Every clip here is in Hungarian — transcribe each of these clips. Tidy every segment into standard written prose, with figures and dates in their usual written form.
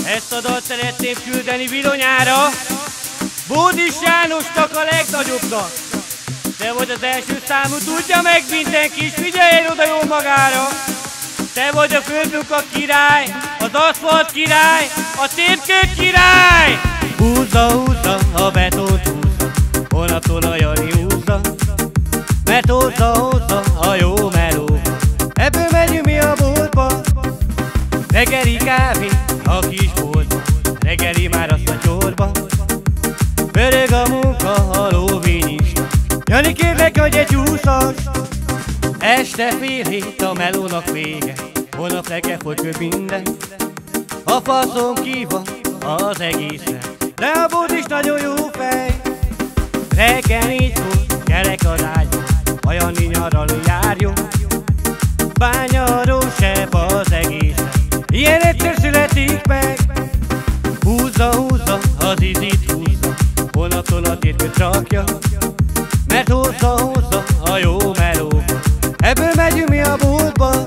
Ezt a dalt szeretném küldeni Vilonyára, Bódis Jánosnak, a legnagyobbnak. Te vagy az első számú, tudja meg mindenki, és figyeljen oda jól magára. Te vagy a földmunka király, az aszfalt király, a tépkő király. Húzza, húzza, a betont húzza, holnaptól a Jani húzza, mert hozza, hozza a jó meló. Ebből megyünk mi a boltba, reggeli kávé a kis boltba, reggeli már azt a csorba. Pörög a munka, a lóvényista, Jani kérlek, hogy egy 20-as. Este fél hét a melónak vége, holnap reggel folyik minden. A faszom ki van az egészre, de a Bódis nagyon jó fej. Reggel 4-kor kerek az ágyba, a Jani nyaralni járjon. Bányaró sebb az egészre, ilyen egyszer születik meg. Húzza, húzza, az izit húzza, holnaptól a térköt rakja, mert hozza, hozza a jó meló. Ebből megyünk mi a boltba,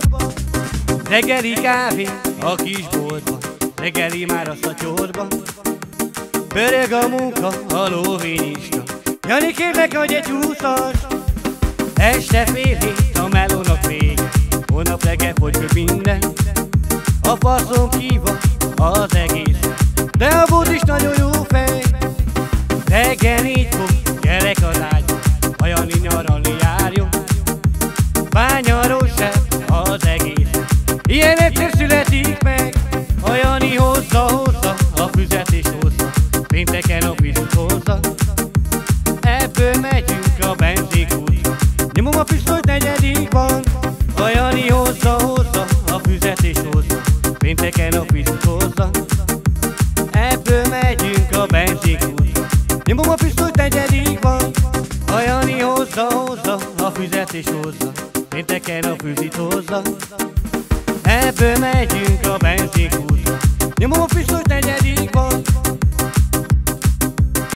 reggeli kávé a kis boltba, reggeli már azt a csorba. Pörög a munka, a lóvényista, Jani kérlek, hogy egy 20-as. Este fél hét a melónak vége, holnap reggel folyik minden. A faszom ki van az egész, de a Bódis nagyon jó fej. Reggel 4-kor gyerek az ágyba, a Jani nyaralni járjon. Bányarós sebb az egész, ilyen egyszer születik meg. A Jani hozza, hozza, a füzet és hozza, pénteken a vizut hozza. Ebből megyünk a benzinkútra, nyomom a pisztolyt, 4. van. A Jani hozza, hozza, a füzet és hozza, pénteken a vizut hozza. Ebből megyünk a benzinkútra, nyomom a pisztolyt, 4. van. A Jani hozza, hozza, a füzet és hozza, pénteken a fűzit hozza. Ebből megyünk a